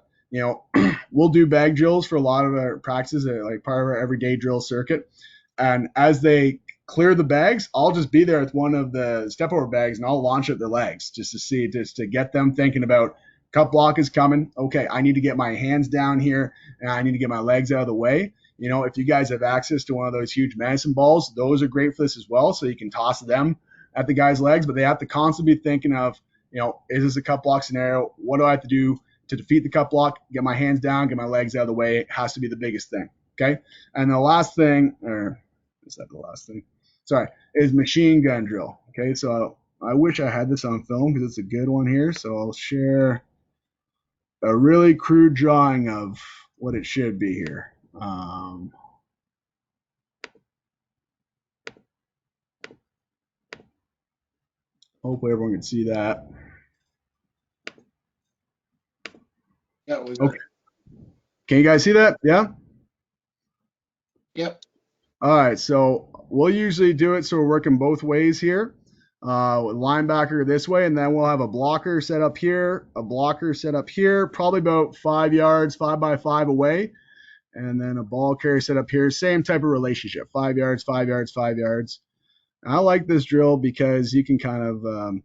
we'll do bag drills for a lot of our practices, like part of our everyday drill circuit. And as they clear the bags, I'll just be there with one of the step over bags and I'll launch at their legs just to get them thinking about cut block is coming. Okay, I need to get my hands down here and I need to get my legs out of the way. If you guys have access to one of those huge medicine balls, those are great for this as well. So you can toss them at the guy's legs, but they have to constantly be thinking of, is this a cut block scenario? What do I have to do to defeat the cut block? Get my hands down, get my legs out of the way. It has to be the biggest thing. Okay. And the last thing, or is that the last thing? Sorry, is machine gun drill. Okay. So I wish I had this on film because it's a good one here. So I'll share a really crude drawing of what it should be here. Hopefully everyone can see that. Yeah, we okay. Can you guys see that? Yeah? Yep. All right, so we'll usually do it so we're working both ways here. With linebacker this way, and then we'll have a blocker set up here, a blocker set up here, probably about 5 yards, 5 by 5 away, and then a ball carrier set up here. Same type of relationship, 5 yards, 5 yards, 5 yards. I like this drill because you can kind of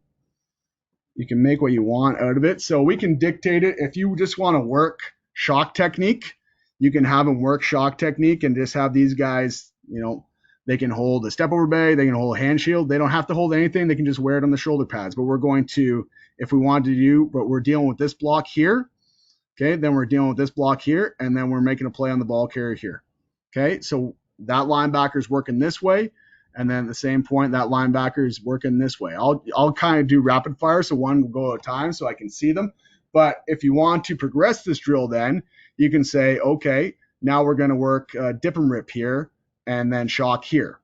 you can make what you want out of it. So we can dictate it. If you just want to work shock technique, you can have them work shock technique and just have these guys, they can hold a step over bay, they can hold a hand shield. They don't have to hold anything. They can just wear it on the shoulder pads. But we're going to, if we want to do, but we're dealing with this block here. Okay, then we're dealing with this block here, and then we're making a play on the ball carrier here. Okay, so that linebacker is working this way, and then at the same point, that linebacker is working this way. I'll kind of do rapid fire, so one will go at a time so I can see them. But if you want to progress this drill, then you can say, okay, now we're going to work dip and rip here, and then shock here.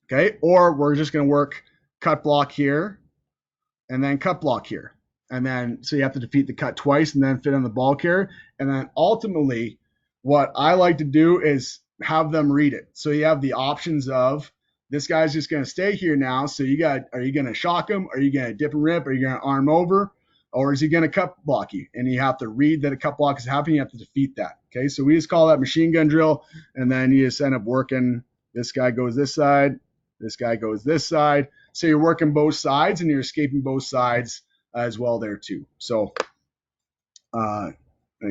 Okay, or we're just going to work cut block here, and then cut block here. And then, so you have to defeat the cut twice and then fit on the ball carrier. And then ultimately, what I like to do is have them read it. So you have the options of, this guy's just going to stay here now. So are you going to shock him? Are you going to dip and rip? Are you going to arm over? Or is he going to cut block you? And you have to read that a cut block is happening. You have to defeat that. Okay. So we just call that machine gun drill. And then you just end up working, this guy goes this side, this guy goes this side. So you're working both sides and you're escaping both sides as well there too. So,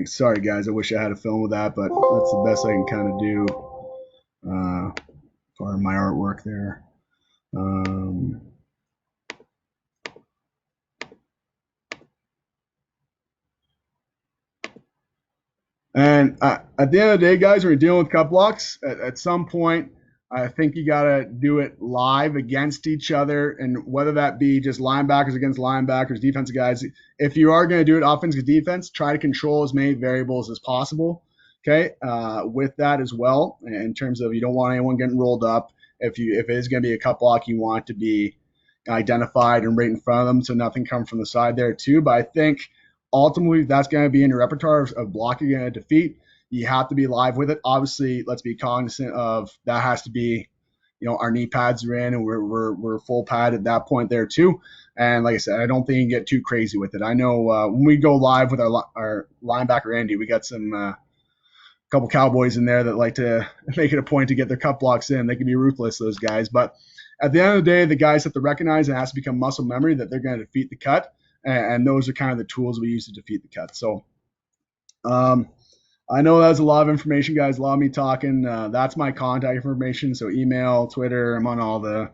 sorry guys, I wish I had a film with that, but that's the best I can kind of do for my artwork there. And at the end of the day, guys, when you're dealing with cut blocks, at some point, I think you got to do it live against each other, and whether that be just linebackers against linebackers, defensive guys. If you are going to do it offense against defense, try to control as many variables as possible, okay, with that as well, in terms of you don't want anyone getting rolled up. If it is going to be a cut block, you want it to be identified and right in front of them so nothing comes from the side there too. But I think ultimately that's going to be in your repertoire of blocking and defeat. You have to be live with it. Obviously, let's be cognizant of that has to be, our knee pads are in and we're full pad at that point there too. And like I said, I don't think you can get too crazy with it. I know when we go live with our linebacker Andy, we got some couple Cowboys in there that like to make it a point to get their cut blocks in. They can be ruthless, those guys. But at the end of the day, the guys have to recognize and it has to become muscle memory that they're going to defeat the cut. And those are kind of the tools we use to defeat the cut. So, I know that's a lot of information, guys. A lot of me talking. That's my contact information. So email, Twitter, I'm on all the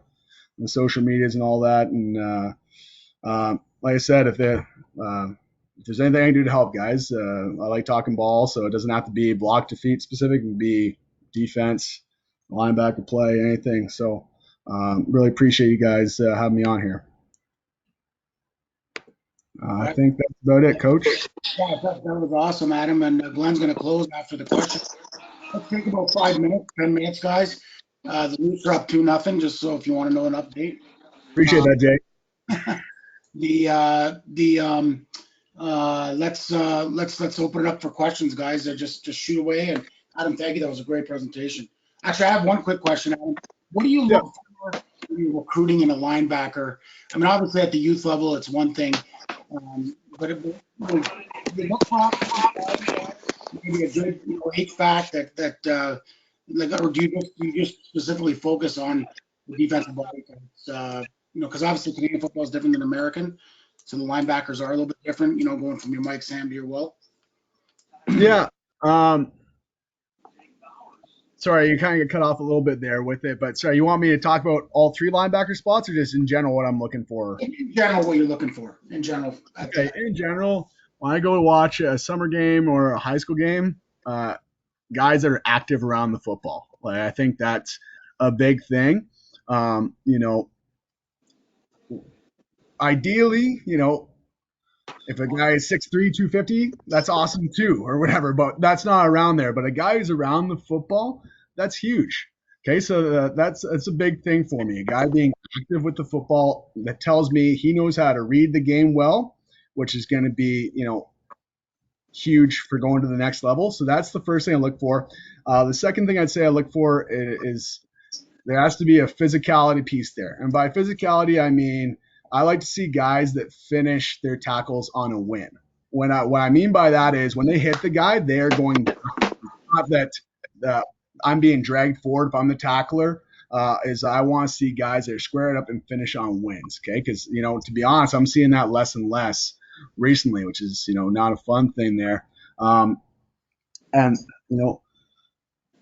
social medias and all that. And like I said, if there's anything I can do to help, guys, I like talking ball. So it doesn't have to be block defeat specific. It can be defense, linebacker play, anything. So really appreciate you guys having me on here. I think that's about it, Coach. Yeah, that was awesome, Adam. And Glenn's going to close after the question. Let's take about 5 minutes, 10 minutes, guys. The Leafs are up 2-0, just so if you want to know an update. Appreciate that, Jay. Let's open it up for questions, guys. Just shoot away. And Adam, thank you. That was a great presentation. Actually, I have one quick question, Adam. What do you look for when you're recruiting in a linebacker? I mean, obviously at the youth level, it's one thing. But if you look for maybe a good HVAC that like, or do you just specifically focus on the defensive body types? Because obviously Canadian football is different than American, so the linebackers are a little bit different. Going from your Mike Sam to your Will. Yeah. Sorry, you kind of get cut off a little bit there with it, but sorry, you want me to talk about all three linebacker spots or just in general what I'm looking for? In general, what you're looking for, in general. Okay, in general, when I go to watch a summer game or a high school game, guys that are active around the football. Like, I think that's a big thing. Ideally, if a guy is 6'3", 250, that's awesome too, or whatever, but that's not around there. But a guy who's around the football, that's huge. Okay, so that's a big thing for me. A guy being active with the football that tells me he knows how to read the game well, which is going to be, huge for going to the next level. So that's the first thing I look for. The second thing I'd say I look for is there has to be a physicality piece there. And by physicality, I mean I like to see guys that finish their tackles on a win. What I mean by that is when they hit the guy, they're going down. Not that I'm being dragged forward if I'm the tackler. is I want to see guys that are squared up and finish on wins. Okay, because to be honest, I'm seeing that less and less recently, which is not a fun thing there. And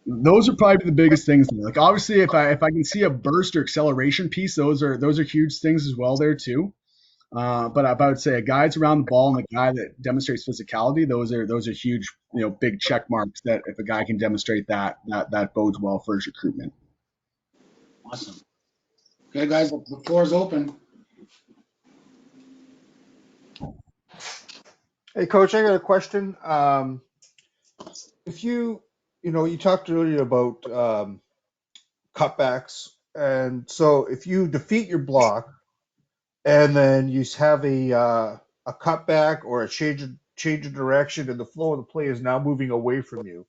those are probably the biggest things. Like obviously, if I can see a burst or acceleration piece, those are huge things as well there too. But I would say a guy's around the ball and the guy that demonstrates physicality, those are huge, big check marks that if a guy can demonstrate that bodes well for his recruitment. Awesome. Okay, guys, the floor is open. Hey, Coach, I got a question. If you talked earlier about cutbacks, and so if you defeat your block and then you have a cutback or a change of direction, and the flow of the play is now moving away from you,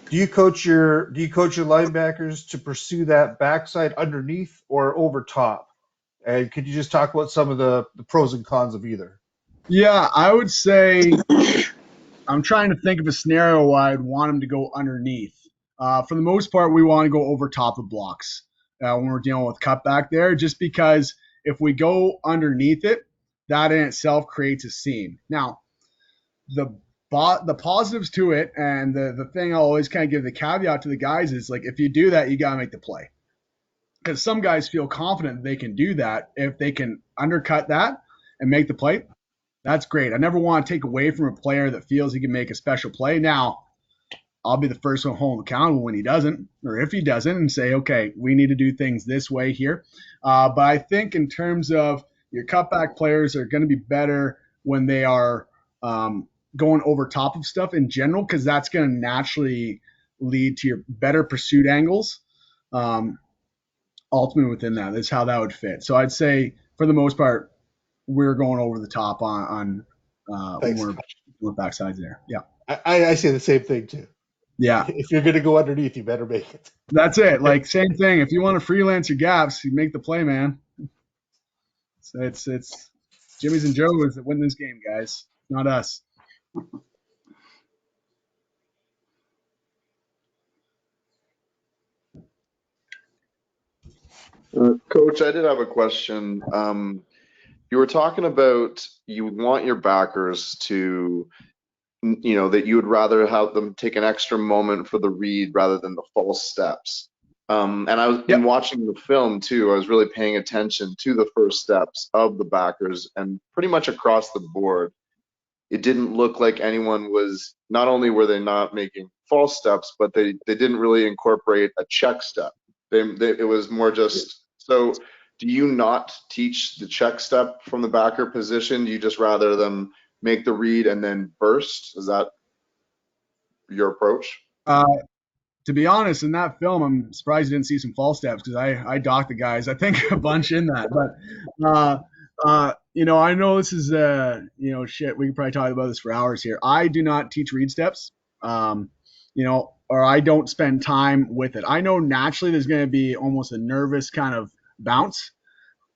do you coach your linebackers to pursue that backside underneath or over top? And could you just talk about some of the pros and cons of either? Yeah, I would say I'm trying to think of a scenario where I'd want him to go underneath. For the most part, we want to go over top of blocks when we're dealing with cutback there, just because if we go underneath it, that in itself creates a seam. Now, the positives to it, and the thing I'll always kind of give the caveat to the guys is, like, if you do that, you got to make the play. Because some guys feel confident they can do that. If they can undercut that and make the play, that's great. I never want to take away from a player that feels he can make a special play. Now, I'll be the first one home accountable when he doesn't, or if he doesn't, and say, okay, we need to do things this way here. But I think in terms of your cutback players are going to be better when they are going over top of stuff in general, because that's going to naturally lead to your better pursuit angles. Ultimately within that is how that would fit. So I'd say for the most part, we're going over the top on when we're backsides there. Yeah. I say the same thing too. Yeah. If you're going to go underneath, you better make it. That's it. Like, same thing. If you want to freelance your gaps, you make the play, man. So it's Jimmy's and Joe's that win this game, guys, not us. Coach, I did have a question. You were talking about you want your backers to, that you would rather have them take an extra moment for the read rather than the false steps. And I was in watching the film too, I was really paying attention to the first steps of the backers, and pretty much across the board, it didn't look like anyone was, not only were they not making false steps, but they didn't really incorporate a check step. It was more just, so do you not teach the check step from the backer position? Do you just rather them make the read and then burst? Is that your approach? To be honest, in that film, I'm surprised you didn't see some false steps, because I docked the guys, I think, a bunch in that. But I know this is shit. We can probably talk about this for hours here. I do not teach read steps, or I don't spend time with it. I know naturally there's going to be almost a nervous kind of bounce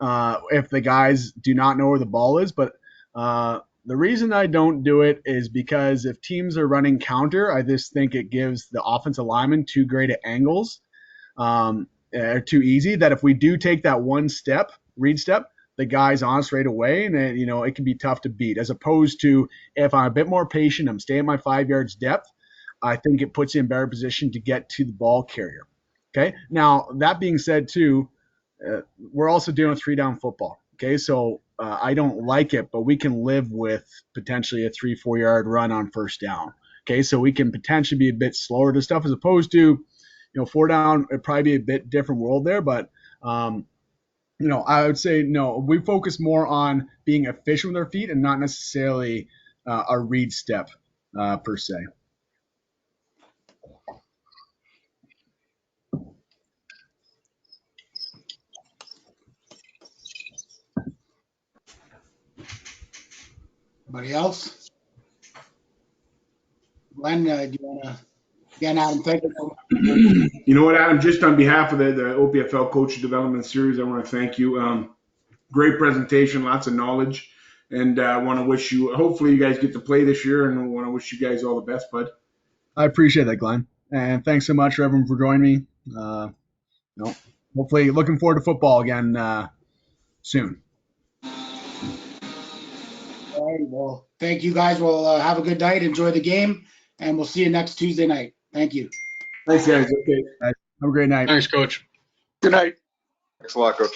if the guys do not know where the ball is. But the reason I don't do it is because if teams are running counter, I just think it gives the offensive lineman too great at angles, too easy, that if we do take that one step, read step, the guy's on us right away, and it can be tough to beat. As opposed to if I'm a bit more patient, I'm staying at my 5 yards depth, I think it puts you in better position to get to the ball carrier. Okay. Now, that being said too, we're also dealing with 3-down football. Okay. So I don't like it, but we can live with potentially a 3-4 yard run on first down. Okay. So we can potentially be a bit slower to stuff, as opposed to, 4 down, it'd probably be a bit different world there. But, I would say, no, we focus more on being efficient with our feet and not necessarily a read step per se. Anybody else? Glenn, do you want to? Again, Adam, thank you. You know what, Adam? Just on behalf of the OPFL Coach Development Series, I want to thank you. Great presentation, lots of knowledge, and I want to wish you. Hopefully, you guys get to play this year, and I want to wish you guys all the best, bud. I appreciate that, Glenn, and thanks so much, everyone, for joining me. hopefully looking forward to football again soon. All right, well, thank you guys. Well, have a good night. Enjoy the game, and we'll see you next Tuesday night. Thank you. Thanks, guys. Okay. Have a great night. Thanks, Coach. Good night. Thanks a lot, Coach.